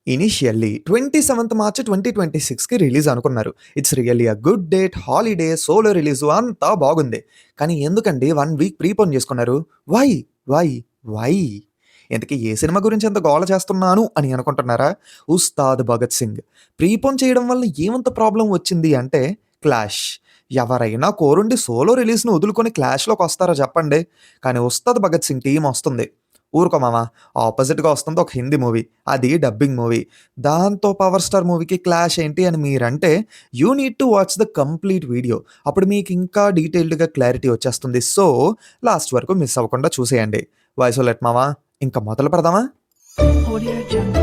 Initially 27థ్ March 2026కి release అనుకున్నారు. It's really a good date, holiday, solo release అంతా బాగుంది. కానీ ఎందుకండి 1 వీక్ ప్రీపోన్ చేసుకున్నారు? వై? వై? వై? ఇంతకీ ఏ సినిమా గురించి ఇంత గోల చేస్తున్నాను అని అనుకుంటున్నారా? 'ఉస్తాద్ భగత్ సింగ్.' ప్రీపోన్ చేయడం వల్ల ఏమంత ప్రాబ్లమ్ వచ్చింది అంటే క్లాష్. ఎవరైనా కోరుండి సోలో రిలీజ్‌ని వదులుకొని క్లాష్‌లోకొస్తారా చెప్పండి? కానీ 'ఉస్తాద్ భగత్ సింగ్' టీమ్ వస్తుంది. ఊరుకో మామ. ఆపోజిట్‌గా వస్తుంది ఒక హిందీ మూవీ. అది డబ్బింగ్ మూవీ. దాంతో 'పవర్ స్టార్' మూవీకి క్లాష్ ఏంటి అని మీరంటే, you need to watch the complete video. అప్పుడు మీకు ఇంకా డీటెయిల్డ్‌గా క్లారిటీ వచ్చేస్తుంది. సో, లాస్ట్ వరకు మిస్ అవ్వకుండా చూసేయండి. వై సో లెట్ మామ ఇంక మొదలు పెడదామా? Audio Jungle.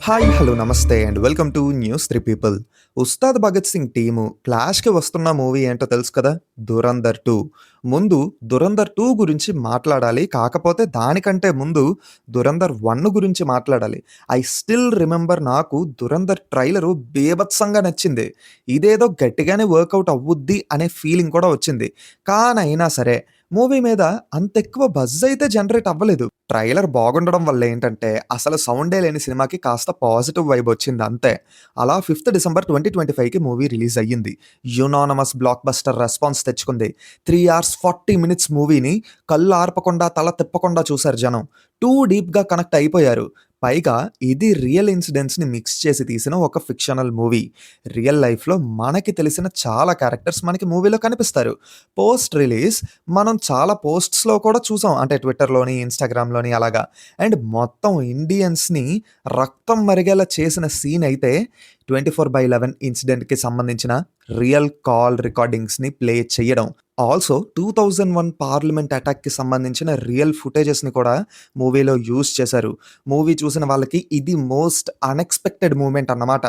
హాయ్, హలో, నమస్తే and welcome to news 3 people. 'Ustaad Bhagat Singh' team క్లాష్‌కి వస్తున్న మూవీ ఏంటో తెలుసు కదా? 'దురంధర్ 2'. ముందు 'దురంధర్ 2' గురించి మాట్లాడాలి. కాకపోతే దానికంటే ముందు 'దురంధర్ 1' గురించి మాట్లాడాలి. ఐ స్టిల్ రిమెంబర్, నాకు 'దురంధర్' ట్రైలరు బీభత్సంగా నచ్చింది. ఇదేదో గట్టిగానే వర్కౌట్ అవ్వుద్ది అనే ఫీలింగ్ కూడా వచ్చింది. కానైనా సరే మూవీ మీద అంతెక్కువ బజ్ అయితే జనరేట్ అవ్వలేదు. ట్రైలర్ బాగుండడం వల్ల ఏంటంటే అసలు సౌండే లేని సినిమాకి కాస్త పాజిటివ్ వైబ్ వచ్చింది అంతే. అలా 5థ్ డిసెంబర్ 2025కి మూవీ రిలీజ్ అయ్యింది. యునానమస్ బ్లాక్ బస్టర్ రెస్పాన్స్ తెచ్చుకుంది. 3 అవర్స్ 40 మినిట్స్ మూవీని కళ్ళు ఆర్పకుండా తల తిప్పకుండా చూశారు జనం. టూ డీప్‌గా కనెక్ట్ అయిపోయారు. పైగా ఇది రియల్ ఇన్సిడెంట్స్‌ని మిక్స్ చేసి తీసిన ఒక ఫిక్షనల్ మూవీ. రియల్ లైఫ్‌లో మనకి తెలిసిన చాలా క్యారెక్టర్స్ మనకి మూవీలో కనిపిస్తారు. పోస్ట్ రిలీజ్ మనం చాలా పోస్ట్స్‌లో కూడా చూసాం. అంటే ట్విట్టర్‌లోని, ఇన్‌స్టాగ్రామ్‌లోని అలాగా. అండ్ మొత్తం ఇండియన్స్‌ని రక్తం మరిగేలా చేసిన సీన్ అయితే 24/11 ఇన్సిడెంట్‌కి సంబంధించిన రియల్ కాల్ రికార్డింగ్స్‌ని ప్లే చేయడం. ఆల్సో 2001 పార్లమెంట్ అటాక్‌కి సంబంధించిన రియల్ ఫుటేజెస్‌ని కూడా మూవీలో యూజ్ చేశారు. మూవీ చూసిన వాళ్ళకి ఇది మోస్ట్ అన్‌ఎక్స్‌పెక్టెడ్ మూమెంట్ అన్నమాట.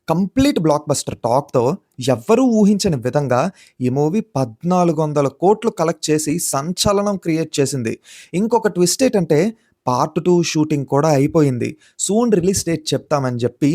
కంప్లీట్ బ్లాక్ బస్టర్ టాక్‌తో ఎవ్వరూ ఊహించని విధంగా ఈ మూవీ 1400 కోట్లు కలెక్ట్ చేసి సంచలనం క్రియేట్ చేసింది. ఇంకొక ట్విస్ట్ ఏంటంటే పార్ట్ 2 షూటింగ్ కూడా అయిపోయింది. సూన్ రిలీజ్ డేట్ చెప్తామని చెప్పి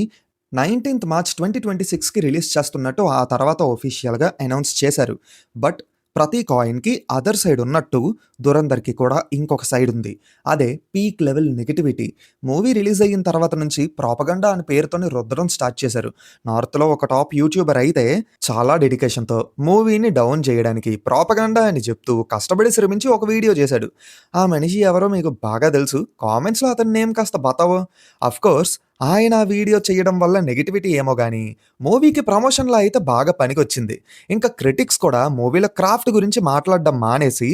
19థ్ మార్చ్ 2026కి రిలీజ్ చేస్తున్నట్టు ఆ తర్వాత ఆఫీషియల్‌గా అనౌన్స్ చేశారు. బట్ ప్రతి కాయిన్‌కి అదర్ సైడ్ ఉన్నట్టు 'దురంధర్‌కి' కూడా ఇంకొక సైడ్ ఉంది. అదే peak level negativity. Movie release అయిన తర్వాత నుంచి ప్రాపగండా అనే పేరుతోని రుద్దడం స్టార్ట్ చేశారు. నార్త్‌లో ఒక టాప్ యూట్యూబర్ అయితే చాలా డెడికేషన్‌తో మూవీని డౌన్ చేయడానికి ప్రాపగండా అని చెప్తూ కష్టపడి శ్రమించి ఒక వీడియో చేశాడు. ఆ మనిషి ఎవరో మీకు బాగా తెలుసు. కామెంట్స్‌లో అతని నేమ్ కాస్త బతావో. అఫ్‌కోర్స్ ఆయన ఆ వీడియో చేయడం వల్ల నెగటివిటీ ఏమో గానీ, మూవీకి ప్రమోషన్‌లో అయితే బాగా పనికొచ్చింది. ఇంకా క్రిటిక్స్ కూడా మూవీలో క్రాఫ్ట్ గురించి మాట్లాడడం మానేసి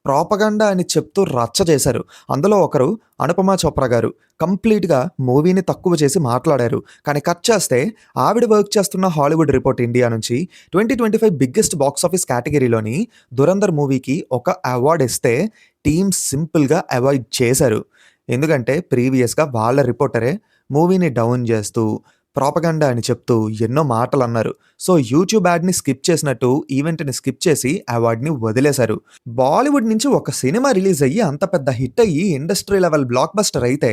ప్రాపగండా అని చెప్తూ రచ్చ చేశారు. అందులో ఒకరు అనుపమ చోప్రా గారు కంప్లీట్‌గా మూవీని తక్కువ చేసి మాట్లాడారు. కానీ కట్ చేస్తే ఆవిడ వర్క్ చేస్తున్న హాలీవుడ్ రిపోర్ట్ ఇండియా నుంచి 2025 బిగ్గెస్ట్ బాక్స్ ఆఫీస్ కేటగిరీలోని 'దురంధర్' మూవీకి ఒక అవార్డ్ ఇస్తే టీమ్ సింపుల్‌గా అవాయిడ్ చేశారు. ఎందుకంటే ప్రీవియస్‌గా వాళ్ళ రిపోర్టరే మూవీని డౌన్ చేస్తూ, ప్రాపగండా అని చెప్తూ ఎన్నో మాటలన్నారు. సో, యూట్యూబ్ యాడ్‌ని స్కిప్ చేసినట్టు ఈవెంట్‌ని స్కిప్ చేసి అవార్డ్‌ని వదిలేశారు. బాలీవుడ్ నుంచి ఒక సినిమా రిలీజ్ అయ్యి అంత పెద్ద హిట్ అయ్యి ఇండస్ట్రీ లెవెల్ బ్లాక్ బస్టర్ అయితే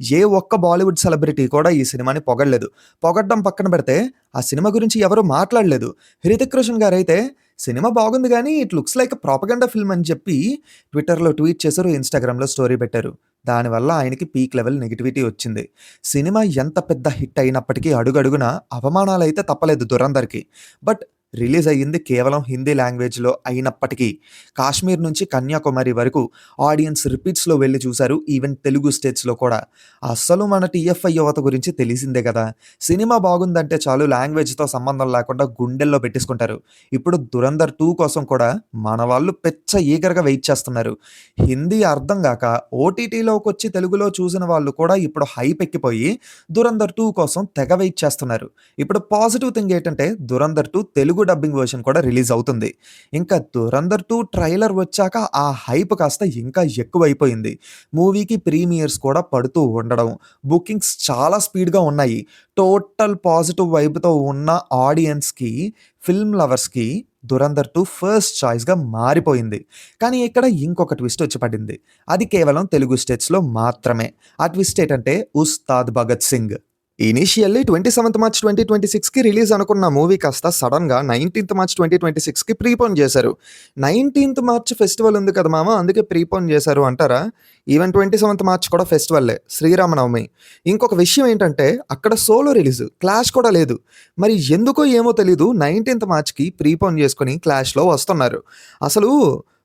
ఏ ఒక్క బాలీవుడ్ సెలబ్రిటీ కూడా ఈ సినిమాని పొగడలేదు. పొగడ్డం పక్కన పెడితే ఆ సినిమా గురించి ఎవరు మాట్లాడలేదు. 'హృతిక్ రోషన్' గారైతే సినిమా బాగుంది గానీ it looks like a propaganda film అని చెప్పి ట్విట్టర్‌లో ట్వీట్ చేశారు, ఇన్‌స్టాగ్రామ్‌లో స్టోరీ పెట్టారు. దానివల్ల ఆయనకి పీక్ లెవెల్ నెగటివిటీ వచ్చింది. సినిమా ఎంత పెద్ద హిట్ అయినప్పటికీ అడుగడుగునా అవమానాలైతే తప్పలేదు 'దురంధర్‌కి'. బట్ రిలీజ్ అయ్యింది కేవలం హిందీ లాంగ్వేజ్‌లో అయినప్పటికీ కాశ్మీర్ నుంచి కన్యాకుమారి వరకు ఆడియన్స్ రిపీట్స్‌లో వెళ్లి చూశారు. ఈవెన్ తెలుగు స్టేట్స్‌లో కూడా. అస్సలు మన టీఎఫ్ఐ యువత గురించి తెలిసిందే కదా! సినిమా బాగుందంటే చాలు లాంగ్వేజ్‌తో సంబంధం లేకుండా గుండెల్లో పెట్టేసుకుంటారు. ఇప్పుడు 'దురంధర్ 2' కోసం కూడా మన వాళ్ళు పిచ్చ ఈగర్‌గా వెయిట్ చేస్తున్నారు. హిందీ అర్థం గాక ఓటీటీలోకొచ్చి తెలుగులో చూసిన వాళ్ళు కూడా ఇప్పుడు హైప్ ఎక్కిపోయి 'దురంధర్ 2' కోసం తెగ వెయిట్ చేస్తున్నారు. ఇప్పుడు పాజిటివ్ థింగ్ ఏంటంటే 'దురంధర్ 2' తెలుగు డబ్బింగ్ వెర్షన్ కూడా రిలీజ్ అవుతుంది. ఇంకా 'దురంధర్ 2' ట్రైలర్ వచ్చాక ఆ హైప్ కాస్త ఇంకా ఎక్కువైపోయింది. మూవీకి ప్రీమియర్స్ కూడా పడుతూ ఉండడం, బుకింగ్స్ చాలా స్పీడ్‌గా ఉన్నాయి. టోటల్ పాజిటివ్ వైబ్‌తో ఉన్న ఆడియన్స్‌కి, ఫిల్మ్ లవర్స్‌కి 'దురంధర్ 2' ఫస్ట్ చాయిస్‌గా మారిపోయింది. కానీ ఇక్కడ ఇంకొక ట్విస్ట్ వచ్చి పడింది. అది కేవలం తెలుగు స్టేట్స్‌లో మాత్రమే. ఆ ట్విస్ట్ ఏంటంటే 'Ustaad Bhagat Singh'. Initially 27th March 2026కి రిలీజ్ అనుకున్న మూవీ కాస్త సడన్‌గా 19th మార్చ్ 2026కి ప్రీపోన్ చేశారు. 19th మార్చ్ ఫెస్టివల్ ఉంది కదా మామ! అందుకే ప్రీపోన్ చేశారు అంటారా? ఈవెన్ 27th మార్చ్ కూడా ఫెస్టివల్లే. శ్రీరామనవమి. ఇంకొక విషయం ఏంటంటే అక్కడ సోలో రిలీజ్. క్లాష్ కూడా లేదు. మరి ఎందుకో ఏమో తెలీదు 19th మార్చ్‌కి ప్రీపోన్ చేసుకొని క్లాష్‌లో వస్తున్నారు. అసలు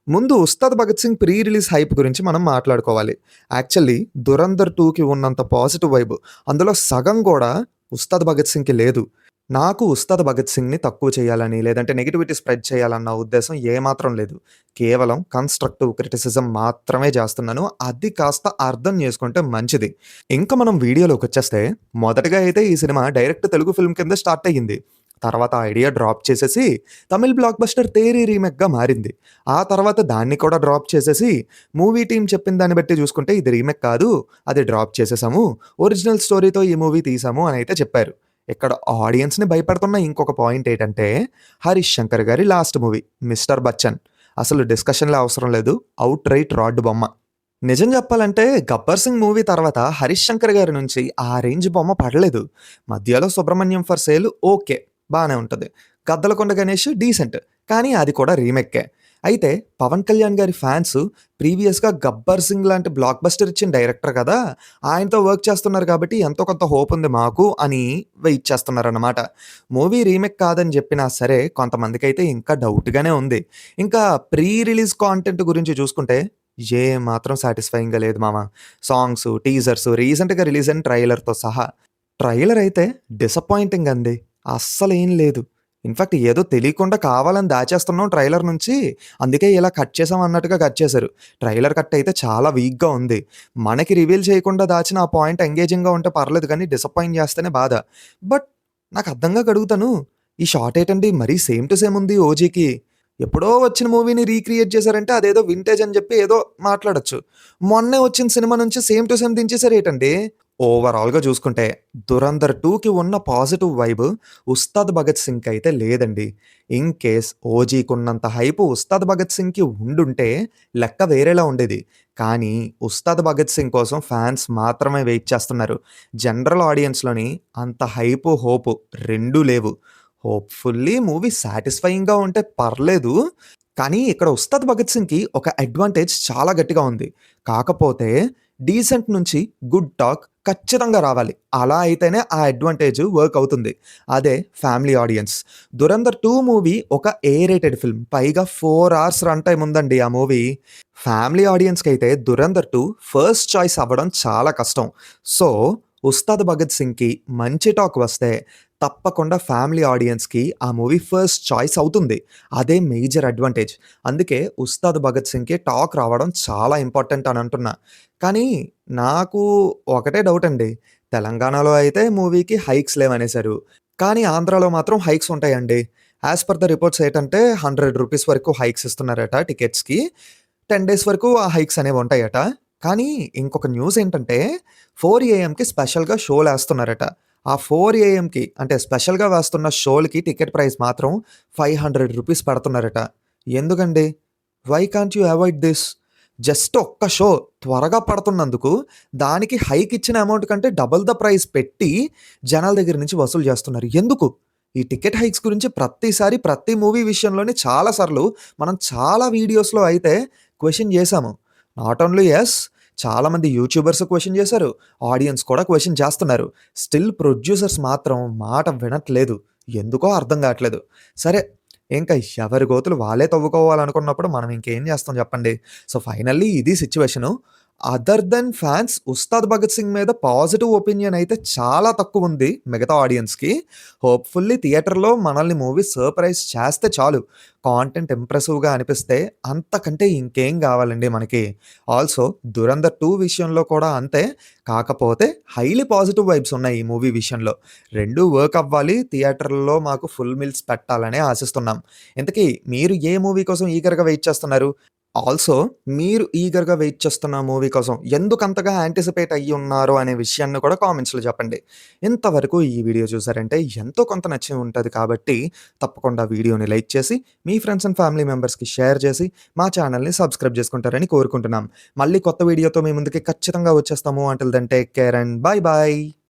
ముందు 'Ustaad Bhagat Singh' pre release hype గురించి మనం మాట్లాడుకోవాలి. యాక్చువల్లీ 'దురంధర్ 2'కి ఉన్నంత పాజిటివ్ వైబ్ అందులో సగం కూడా 'ఉస్తాద్ భగత్ సింగ్‌కి' లేదు. నాకు 'ఉస్తాద్ భగత్ సింగ్‌ని' తక్కువ చేయాలని, లేదంటే నెగటివిటీ స్ప్రెడ్ చేయాలన్న ఉద్దేశం ఏమాత్రం లేదు. కేవలం కన్‌స్ట్రక్టివ్ క్రిటిసిజం మాత్రమే చేస్తున్నాను. అది కాస్త అర్థం చేసుకుంటే మంచిది. ఇంక మనం వీడియోలోకొచ్చేస్తే, మొదటగా అయితే ఈ సినిమా డైరెక్ట్ తెలుగు ఫిల్మ్ కింద స్టార్ట్ అయ్యింది. తర్వాత ఆ ఐడియా డ్రాప్ చేసేసి తమిళ్ బ్లాక్ బస్టర్ 'తేరీ' రీమేక్‌గా మారింది. ఆ తర్వాత దాన్ని కూడా డ్రాప్ చేసేసి మూవీ టీమ్ చెప్పిన దాన్ని బట్టి చూసుకుంటే ఇది రీమేక్ కాదు, అది డ్రాప్ చేసేసాము. ఒరిజినల్ స్టోరీతో ఈ మూవీ తీసాము అని అయితే చెప్పారు. ఇక్కడ ఆడియన్స్‌ని భయపెడుతున్న ఇంకొక పాయింట్ ఏంటంటే, హరీష్ శంకర్ గారి లాస్ట్ మూవీ 'మిస్టర్ బచ్చన్' అసలు డిస్కషన్‌లే అవసరం లేదు. ఔట్ రైట్ రాడ్ బొమ్మ. నిజం చెప్పాలంటే 'గబ్బర్ సింగ్' మూవీ తర్వాత హరీష్ శంకర్ గారి నుంచి ఆ రేంజ్ బొమ్మ పడలేదు. మధ్యలో 'సుబ్రహ్మణ్యం ఫర్ సేల్' ఓకే. బానే ఉంటది. 'గద్దలకొండ గణేష్' డీసెంట్. కానీ అది కూడా రీమేక్కే. అయితే పవన్ కళ్యాణ్ గారి ఫాన్స్ ప్రీవియస్‌గా 'గబ్బర్ సింగ్' లాంటి బ్లాక్ బస్టర్ ఇచ్చిన డైరెక్టర్ కదా! ఆయనతో వర్క్ చేస్తున్నారు కాబట్టి ఎంతో కొంత హోప్ ఉంది మాకు అని వెయిట్ చేస్తున్నారన్నమాట. మూవీ రీమేక్ కాదని చెప్పినా సరే కొంతమందికైతే ఇంకా డౌట్‌గానే ఉంది. ఇంకా ప్రీ రిలీజ్ కాంటెంట్ గురించి చూసుకుంటే ఏమాత్రం సాటిస్ఫైయింగ్‌గా లేదు మామ. సాంగ్స్, టీజర్స్, రీసెంట్‌గా రిలీజ్ అయిన ట్రైలర్‌తో సహా. ట్రైలర్ అయితే డిసప్పాయింటింగ్ అండి. అస్సలేం లేదు. ఇన్‌ఫాక్ట్ ఏదో తెలియకుండా కావాలని దాచేస్తున్నాం ట్రైలర్ నుంచి. అందుకే ఇలా కట్ చేసాం అన్నట్టుగా కట్ చేశారు. ట్రైలర్ కట్ అయితే చాలా వీక్‌గా ఉంది. మనకి రివీల్ చేయకుండా దాచిన ఆ పాయింట్ ఎంగేజింగ్‌గా ఉంటే పర్లేదు కానీ డిసప్పాయింట్ చేస్తేనే బాధ. బట్ నాకు అర్థం కాక అడుగుతాను. ఈ షాట్ ఏంటండి మరీ సేమ్ టు సేమ్ ఉంది 'ఓజీకి'. ఎప్పుడో వచ్చిన మూవీని రీక్రియేట్ చేశారంటే అదేదో వింటేజ్ అని చెప్పి ఏదో మాట్లాడొచ్చు. మొన్నే వచ్చిన సినిమా నుంచి సేమ్ టు సేమ్ దించేసారేటండి? ఓవరాల్‌గా చూసుకుంటే 'దురంధర్ 2'కి ఉన్న పాజిటివ్ వైబ్ 'ఉస్తాద్ భగత్ సింగ్‌కి అయితే లేదండి. ఇన్ కేస్ 'ఓజీ'కున్నంత హైప్ 'ఉస్తాద్ భగత్ సింగ్‌కి ఉండుంటే లెక్క వేరేలా ఉండేది. కానీ 'ఉస్తాద్ భగత్ సింగ్' కోసం ఫ్యాన్స్ మాత్రమే వెయిట్ చేస్తున్నారు. జనరల్ ఆడియన్స్‌లోని అంత హైపు, హోపు రెండూ లేవు. హోప్‌ఫుల్లీ మూవీ సాటిస్ఫైయింగ్‌గా ఉంటే పర్లేదు. కానీ ఇక్కడ 'ఉస్తాద్ భగత్ సింగ్‌కి' ఒక అడ్వాంటేజ్ చాలా గట్టిగా ఉంది. కాకపోతే డీసెంట్ నుంచి గుడ్ టాక్ ఖచ్చితంగా రావాలి. అలా అయితేనే ఆ అడ్వాంటేజ్ వర్క్ అవుతుంది. అదే ఫ్యామిలీ ఆడియన్స్. 'దురంధర్ 2' మూవీ ఒక ఏ రేటెడ్ ఫిల్మ్. పైగా 4 అవర్స్ రన్ టైమ్ ఉందండి ఆ మూవీ. ఫ్యామిలీ ఆడియన్స్‌కైతే 'దురంధర్ 2' ఫస్ట్ చాయిస్ అవ్వడం చాలా కష్టం. సో, 'ఉస్తాద్ భగత్ సింగ్‌కి' మంచి టాక్ వస్తే తప్పకుండా ఫ్యామిలీ ఆడియన్స్‌కి ఆ మూవీ ఫస్ట్ చాయిస్ అవుతుంది. అదే మేజర్ అడ్వాంటేజ్. అందుకే 'ఉస్తాద్ భగత్ సింగ్‌కి' టాక్ రావడం చాలా ఇంపార్టెంట్ అని అంటున్నా. కానీ నాకు ఒకటే డౌట్ అండి. తెలంగాణలో అయితే మూవీకి హైక్స్ లేవనేశారు. కానీ ఆంధ్రాలో మాత్రం హైక్స్ ఉంటాయండి. యాస్ పర్ ద రిపోర్ట్స్ ఏంటంటే ₹100 వరకు హైక్స్ ఇస్తున్నారట టికెట్స్‌కి. 10 డేస్ వరకు ఆ హైక్స్ అనేవి ఉంటాయట. కానీ ఇంకొక న్యూస్ ఏంటంటే 4 ఏఎంకి స్పెషల్‌గా షోలేస్తున్నారట. ఆ 4 ఏఎంకి అంటే స్పెషల్‌గా వేస్తున్న షోలకి టికెట్ ప్రైస్ మాత్రం ₹500 పెడుతున్నారట. ఎందుకండి? Why can't you avoid this? Just ఒక్క షో త్వరగా పడుతున్నందుకు దానికి హైక్ ఇచ్చిన అమౌంట్ కంటే డబుల్ ద ప్రైస్ పెట్టి జనాల దగ్గర నుంచి వసూలు చేస్తున్నారు. ఎందుకు? ఈ టికెట్ హైక్స్ గురించి ప్రతిసారి ప్రతి మూవీ విషయంలోని చాలా సార్లు మనం చాలా వీడియోస్‌లో అయితే క్వెషన్ చేశాము. నాట్ ఓన్లీ యెస్ చాలామంది యూట్యూబర్స్ క్వెషన్ చేశారు. ఆడియన్స్ కూడా క్వెషన్ చేస్తున్నారు. స్టిల్ ప్రొడ్యూసర్స్ మాత్రం మాట వినట్లేదు. ఎందుకో అర్థం కావట్లేదు. సరే ఇంక ఎవరి గోతులు వాళ్ళే తవ్వుకోవాలనుకున్నప్పుడు మనం ఇంకేం చేస్తాం చెప్పండి. సో, ఫైనల్లీ ఇది situation. Other than fans 'Ustaad Bhagat Singh' మీద పాజిటివ్ ఒపీనియన్ అయితే చాలా తక్కువుంది మిగతా ఆడియన్స్‌కి. హోప్‌ఫుల్లీ థియేటర్‌లో మనల్ని మూవీ సర్ప్రైజ్ చేస్తే చాలు. కాంటెంట్ ఇంప్రెసివ్‌గా అనిపిస్తే అంతకంటే ఇంకేం కావాలండి మనకి. ఆల్సో 'దురంధర్ 2' విషయంలో కూడా అంతే. కాకపోతే హైలీ పాజిటివ్ వైబ్స్ ఉన్నాయి ఈ మూవీ విషయంలో. రెండూ వర్క్ అవ్వాలి. థియేటర్‌లో మాకు ఫుల్ మీల్స్ పెట్టాలనే ఆశిస్తున్నాం. ఇంతకీ మీరు ఏ మూవీ కోసం ఈగర్‌గా వెయిట్ చేస్తున్నారు? ఆల్సో మీరు ఈగర్‌గా వెయిట్ చేస్తున్న మూవీ కోసం ఎందుకంతగా యాంటిసిపేట్ అయ్యి ఉన్నారో అనే విషయాన్ని కూడా కామెంట్స్‌లో చెప్పండి. ఇంతవరకు ఈ వీడియో చూసారంటే ఎంతో కొంత నచ్చి ఉంటది కాబట్టి తప్పకుండా వీడియోని లైక్ చేసి, మీ ఫ్రెండ్స్ అండ్ ఫ్యామిలీ మెంబర్స్‌కి షేర్ చేసి, మా ఛానల్‌ని సబ్స్క్రైబ్ చేసుకుంటారని కోరుకుంటున్నాం. మళ్ళీ కొత్త వీడియోతో మీ ముందుకి ఖచ్చితంగా వచ్చేస్తాము. Until then take care and bye by.